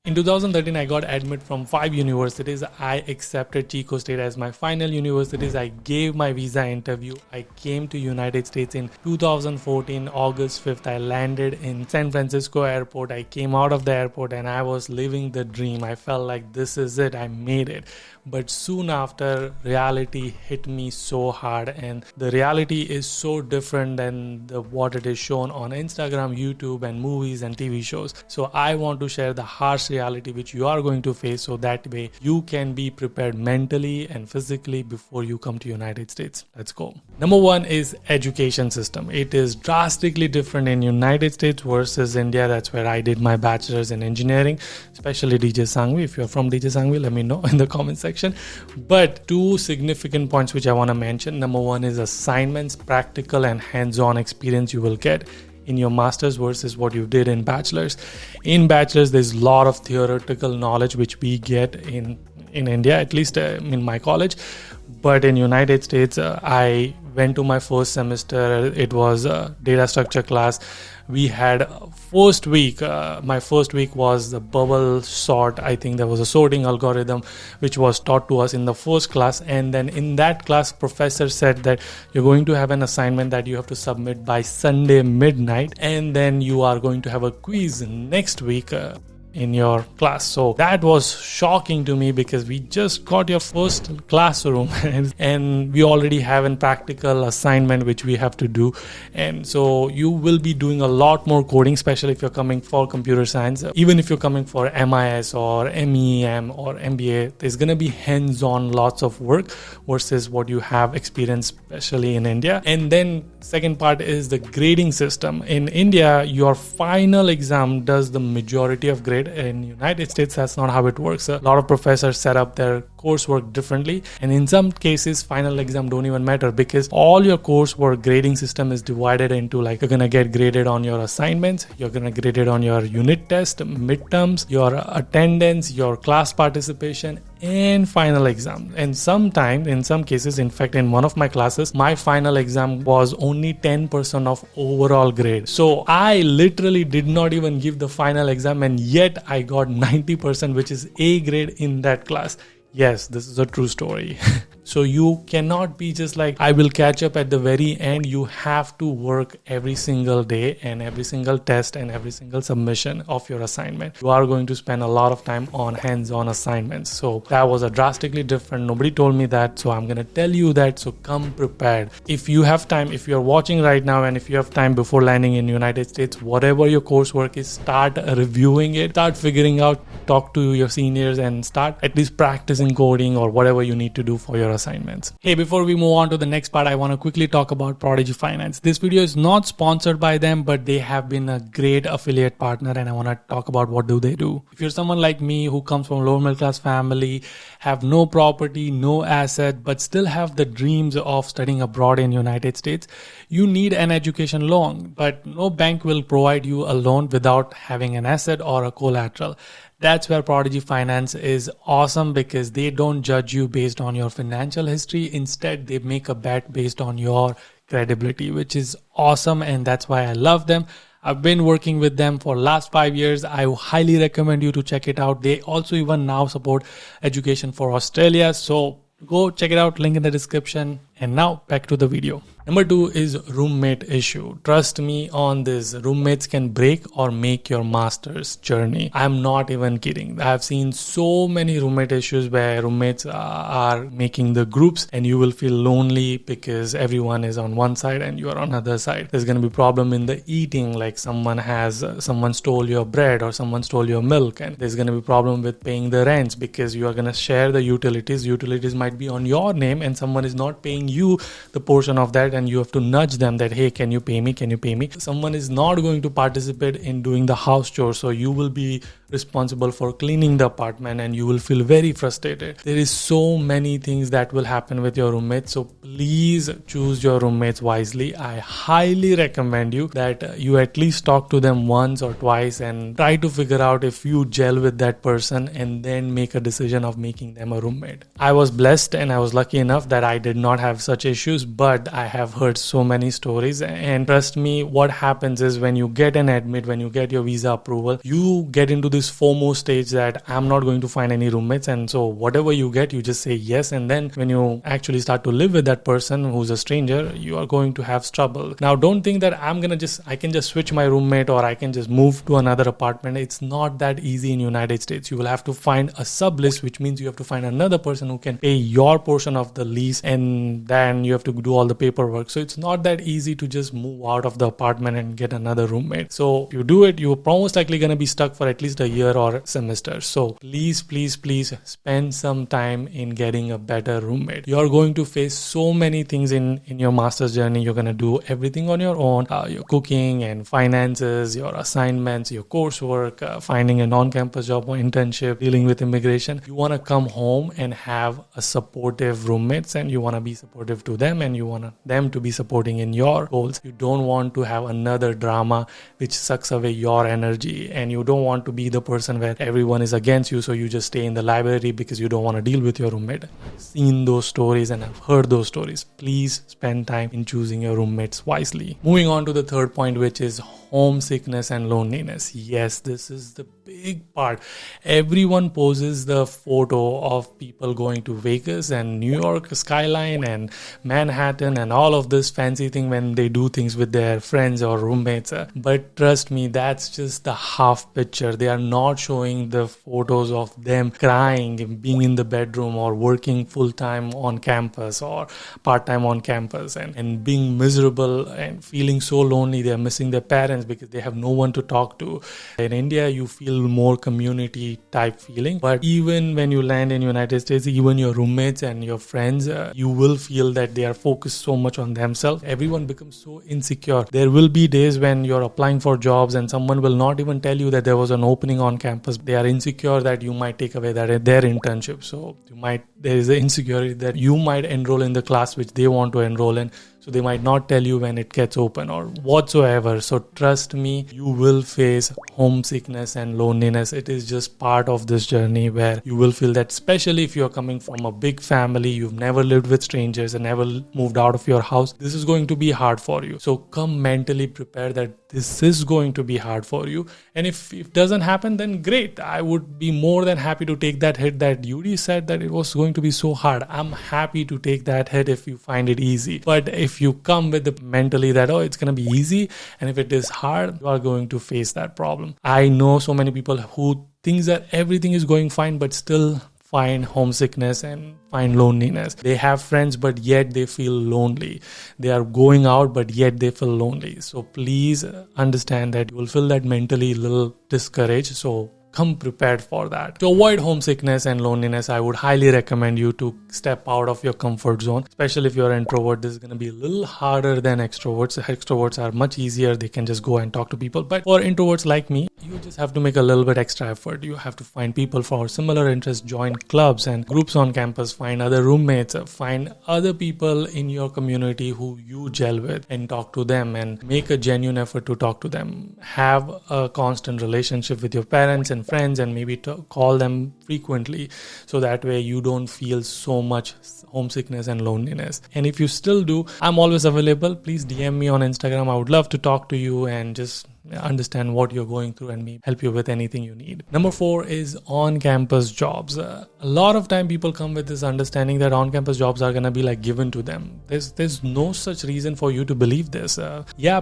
In 2013, I got admit from 5 universities. I accepted Chico State as my final universities. I gave my visa interview. I came to United States in 2014, August 5th. I landed in San Francisco airport. I came out of the airport and I was living the dream. I felt like this is it. I made it. But soon after, reality hit me so hard, and the reality is so different than what it is shown on Instagram, YouTube, and movies and TV shows. So I want to share the harsh reality which you are going to face, so that way you can be prepared mentally and physically before you come to United States. Let's go. Number one is education system. It is drastically different in United States versus India. That's where I did my bachelor's in engineering, especially DJ Sangvi. If you're from DJ Sangvi, let me know in the comment section. But two significant points which I want to mention. Number one is assignments, practical and hands-on experience you will get in your master's versus what you did in bachelor's. In bachelor's, there's a lot of theoretical knowledge which we get in India, at least in my college. But in United States, I went to my first semester. It was a data structure class. We had first week, my first week was the bubble sort. I think there was a sorting algorithm which was taught to us in the first class. And then in that class, professor said that you're going to have an assignment that you have to submit by Sunday midnight. And then you are going to have a quiz next week in your class. So that was shocking to me because we just got your first classroom and we already have a practical assignment which we have to do. And so you will be doing a lot more coding, especially if you're coming for computer science. Even if you're coming for MIS or MEM or MBA, there's going to be hands-on lots of work versus what you have experienced, especially in India. And then second part is the grading system. In India, your final exam does the majority of grade. In United States, that's not how it works. A lot of professors set up their coursework differently, and in some cases final exam don't even matter because all your coursework grading system is divided into, like, you're gonna get graded on your assignments, you're gonna grade it on your unit test, midterms, your attendance, your class participation, and final exam. And sometimes, in some cases, in fact, in one of my classes, my final exam was only 10% of overall grade. So I literally did not even give the final exam, and yet I got 90%, which is A grade in that class. Yes, this is a true story. So you cannot be just like, I will catch up at the very end. You have to work every single day and every single test and every single submission of your assignment. You are going to spend a lot of time on hands-on assignments. So that was a drastically different. Nobody told me that. So I'm going to tell you that. So come prepared. If you have time, if you're watching right now and if you have time before landing in United States, whatever your coursework is, start reviewing it, start figuring out, talk to your seniors and start at least practicing coding or whatever you need to do for your assignments. Hey, before we move on to the next part, I want to quickly talk about Prodigy Finance. This video is not sponsored by them, but they have been a great affiliate partner, and I want to talk about what do they do. If you're someone like me who comes from a lower middle class family, have no property, no asset, but still have the dreams of studying abroad in United States, you need an education loan, but no bank will provide you a loan without having an asset or a collateral. That's where Prodigy Finance is awesome because they don't judge you based on your financial history. Instead, they make a bet based on your credibility, which is awesome. And that's why I love them. I've been working with them for last 5 years. I highly recommend you to check it out. They also even now support education for Australia. So go check it out. Link in the description. And now back to the video. Number 2 is roommate issue. Trust me on this. Roommates can break or make your master's journey. I'm not even kidding. I've seen so many roommate issues where roommates are making the groups and you will feel lonely because everyone is on one side and you are on the other side. There's going to be problem in the eating, like someone stole your bread or someone stole your milk, and there's going to be problem with paying the rents because you are going to share the utilities. Utilities might be on your name and someone is not paying you the portion of that, and you have to nudge them that, hey, can you pay me? Someone is not going to participate in doing the house chores, so you will be responsible for cleaning the apartment and you will feel very frustrated. There is so many things that will happen with your roommates, so please choose your roommates wisely. I highly recommend you that you at least talk to them once or twice and try to figure out if you gel with that person and then make a decision of making them a roommate. I was blessed and I was lucky enough that I did not have have such issues, but I have heard so many stories. And trust me, what happens is when you get an admit, when you get your visa approval, you get into this FOMO stage that I'm not going to find any roommates. And so whatever you get, you just say yes. And then when you actually start to live with that person who's a stranger, you are going to have trouble. Now, don't think that I can just switch my roommate or I can just move to another apartment. It's not that easy in United States. You will have to find a sublist, which means you have to find another person who can pay your portion of the lease, and then you have to do all the paperwork. So it's not that easy to just move out of the apartment and get another roommate. So if you do it, you're most likely going to be stuck for at least a year or a semester. So please spend some time in getting a better roommate. You're going to face so many things in your master's journey. You're going to do everything on your own, your cooking and finances, your assignments, your coursework, finding a non-campus job or internship, dealing with immigration. You want to come home and have a supportive roommates, and you want to be supportive to them, and you want them to be supporting in your goals. You don't want to have another drama which sucks away your energy, and you don't want to be the person where everyone is against you, so you just stay in the library because you don't want to deal with your roommate. I've seen those stories and I've heard those stories. Please spend time in choosing your roommates wisely. Moving on to the third point, which is homesickness and loneliness. Yes, this is the big part. Everyone poses the photo of people going to Vegas and New York skyline and Manhattan and all of this fancy thing when they do things with their friends or roommates. But trust me, that's just the half picture. They are not showing the photos of them crying, being in the bedroom or working full-time on campus or part-time on campus and being miserable and feeling so lonely. They are missing their parents because they have no one to talk to. In India, you feel more community type feeling, but even when you land in United States, even your roommates and your friends, you will feel that they are focused so much on themselves. Everyone becomes so insecure. There will be days when you're applying for jobs and someone will not even tell you that there was an opening on campus. They are insecure that you might take away their internship. So there is an insecurity that you might enroll in the class which they want to enroll in. So they might not tell you when it gets open or whatsoever. So trust me, you will face homesickness and loneliness. It is just part of this journey where you will feel that, especially if you're coming from a big family, you've never lived with strangers and never moved out of your house. This is going to be hard for you. So come mentally prepared that this is going to be hard for you. And if it doesn't happen, then great. I would be more than happy to take that hit that Yudi said that it was going to be so hard. I'm happy to take that hit if you find it easy. But if you come with the mentally that, oh, it's going to be easy, and if it is hard, you are going to face that problem. I know so many people who think that everything is going fine, but still find homesickness and find loneliness. They have friends, but yet they feel lonely. They are going out, but yet they feel lonely. So please understand that you will feel that mentally a little discouraged. So come prepared for that. To avoid homesickness and loneliness, I would highly recommend you to step out of your comfort zone, especially if you're an introvert. This is going to be a little harder than extroverts. Extroverts are much easier. They can just go and talk to people. But for introverts like me, you just have to make a little bit extra effort. You have to find people for similar interests, join clubs and groups on campus, find other roommates, find other people in your community who you gel with and talk to them and make a genuine effort to talk to them. Have a constant relationship with your parents and friends and maybe call them frequently, so that way you don't feel so much homesickness and loneliness. And if you still do, I'm always available. Please DM me on Instagram. I would love to talk to you and just understand what you're going through and maybe help you with anything you need. Number 4 is on-campus jobs. A lot of time people come with this understanding that on-campus jobs are going to be like given to them. There's no such reason for you to believe this.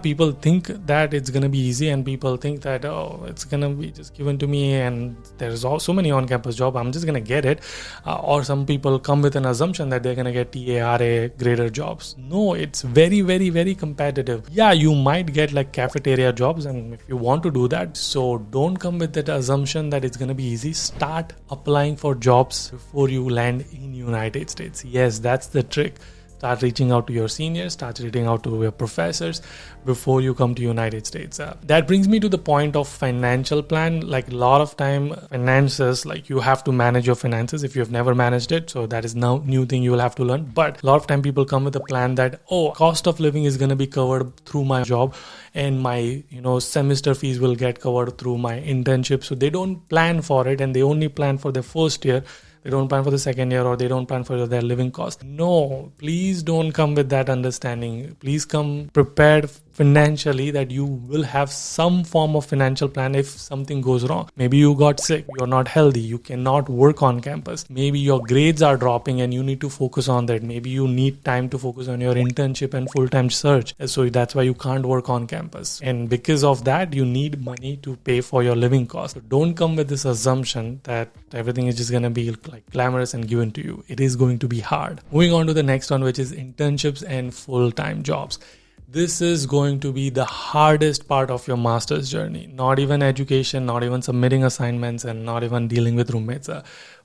People think that it's going to be easy, and people think that, it's going to be just given to me and there's so many on-campus jobs, I'm just going to get it. Or some people come with an assumption that they're going to get TARA grader jobs. No, it's very, very, very competitive. You might get like cafeteria jobs, and if you want to do that, so don't come with that assumption that it's going to be easy. Start applying for jobs before you land in United States. Yes, that's the trick. Start reaching out to your seniors, start reaching out to your professors before you come to United States. That brings me to the point of financial plan. Like a lot of time finances, like you have to manage your finances if you've never managed it. So that is now new thing you will have to learn. But a lot of time people come with a plan that, cost of living is going to be covered through my job and my, semester fees will get covered through my internship. So they don't plan for it, and they only plan for the first year, they don't plan for the second year, or they don't plan for their living cost. No, please don't come with that understanding. Please come prepared financially, that you will have some form of financial plan if something goes wrong. Maybe you got sick, you're not healthy, you cannot work on campus. Maybe your grades are dropping and you need to focus on that. Maybe you need time to focus on your internship and full-time search. So that's why you can't work on campus. And because of that, you need money to pay for your living costs. So don't come with this assumption that everything is just going to be like glamorous and given to you. It is going to be hard. Moving on to the next one, which is internships and full-time jobs. This is going to be the hardest part of your master's journey. Not even education, not even submitting assignments, and not even dealing with roommates.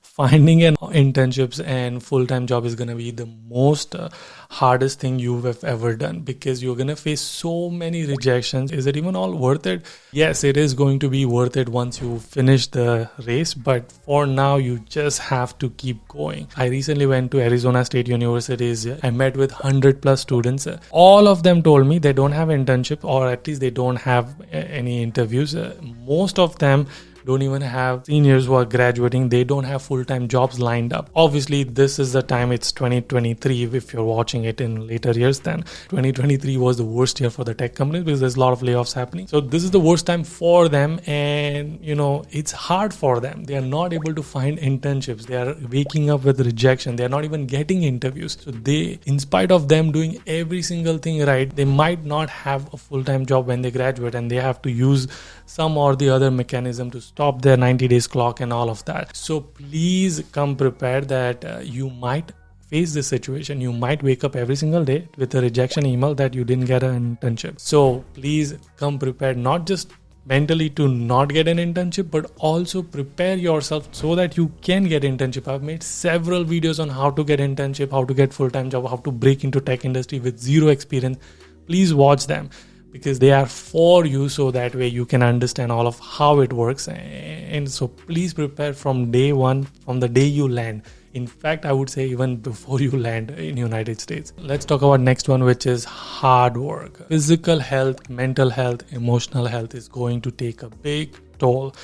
Finding an internships and full-time job is going to be the most hardest thing you have ever done, because you're going to face so many rejections. Is it even all worth it? Yes, it is going to be worth it once you finish the race, but for now you just have to keep going. I recently went to Arizona State University. I met with 100 plus students. All of them told me they don't have internship, or at least they don't have any interviews. Most of them don't even have seniors who are graduating. They don't have full-time jobs lined up. Obviously, this is the time. It's 2023. If you're watching it in later years, then 2023 was the worst year for the tech companies, because there's a lot of layoffs happening. So this is the worst time for them, and it's hard for them. They are not able to find internships. They are waking up with rejection. They are not even getting interviews. So they, in spite of them doing every single thing right, they might not have a full-time job when they graduate, and they have to use some or the other mechanism to stop their 90 days clock and all of that. So please come prepared that you might face this situation. You might wake up every single day with a rejection email that you didn't get an internship. So please come prepared, not just mentally to not get an internship, but also prepare yourself so that you can get internship. I've made several videos on how to get internship, how to get full-time job, how to break into tech industry with zero experience. Please watch them, because they are for you, so that way you can understand all of how it works. And so please prepare from day one, from the day you land. In fact, I would say even before you land in United States. Let's talk about next one, which is hard work. Physical health, mental health, emotional health is going to take a big toll,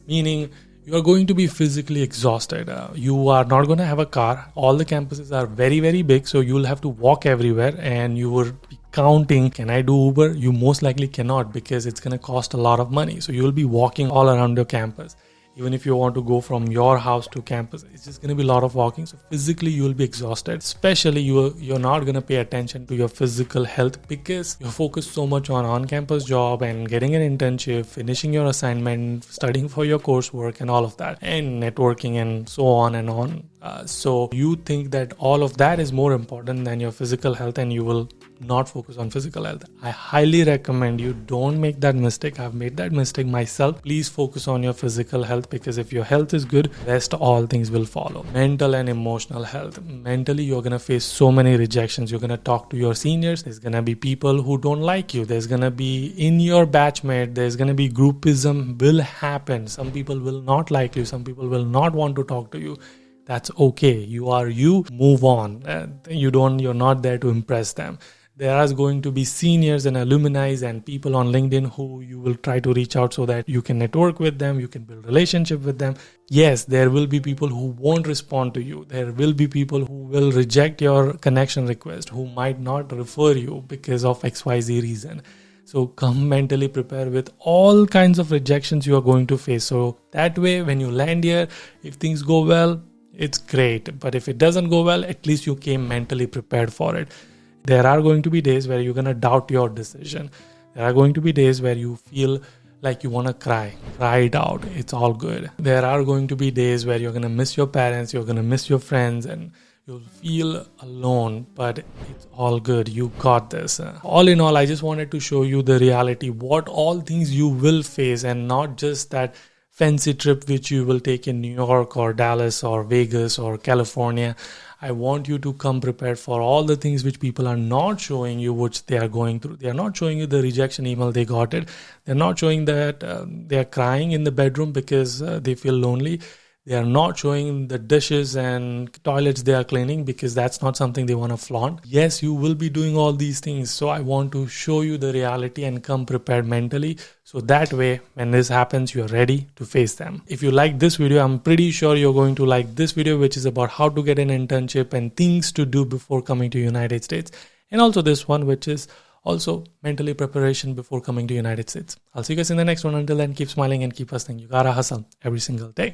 meaning you are going to be physically exhausted. You are not going to have a car. All the campuses are very, very big, so you'll have to walk everywhere, and you will be counting, can I do Uber? You most likely cannot, because it's going to cost a lot of money. So you will be walking all around your campus. Even if you want to go from your house to campus, it's just going to be a lot of walking. So physically you will be exhausted. Especially you're not going to pay attention to your physical health, because you're focused so much on on-campus job and getting an internship, finishing your assignment, studying for your coursework and all of that, and networking and so on and on. So you think that all of that is more important than your physical health, and you will not focus on physical health. I highly recommend you don't make that mistake. I've made that mistake myself. Please focus on your physical health, because if your health is good, rest all things will follow. Mental and emotional health. Mentally, you're going to face so many rejections. You're going to talk to your seniors. There's going to be people who don't like you. There's going to be in your batchmate. There's going to be groupism will happen. Some people will not like you. Some people will not want to talk to you. That's okay. You are you. Move on. You're not there to impress them. There are going to be seniors and alumni and people on LinkedIn who you will try to reach out so that you can network with them, you can build relationship with them. Yes, there will be people who won't respond to you. There will be people who will reject your connection request, who might not refer you because of XYZ reason. So come mentally prepared with all kinds of rejections you are going to face. So that way, when you land here, if things go well, it's great. But if it doesn't go well, at least you came mentally prepared for it. There are going to be days where you're going to doubt your decision. There are going to be days where you feel like you want to cry it out. It's all good. There are going to be days where you're going to miss your parents, you're going to miss your friends, and you'll feel alone, but it's all good. You got this. All in all, I just wanted to show you the reality, what all things you will face, and not just that fancy trip which you will take in New York or Dallas or Vegas or California. I want you to come prepared for all the things which people are not showing you, which they are going through. They are not showing you the rejection email they got it. They're not showing that they are crying in the bedroom because they feel lonely. They are not showing the dishes and toilets they are cleaning because that's not something they want to flaunt. Yes, you will be doing all these things. So I want to show you the reality and come prepared mentally. So that way, when this happens, you're ready to face them. If you like this video, I'm pretty sure you're going to like this video, which is about how to get an internship and things to do before coming to United States. And also this one, which is also mentally preparation before coming to United States. I'll see you guys in the next one. Until then, keep smiling and keep hustling. You gotta hustle every single day.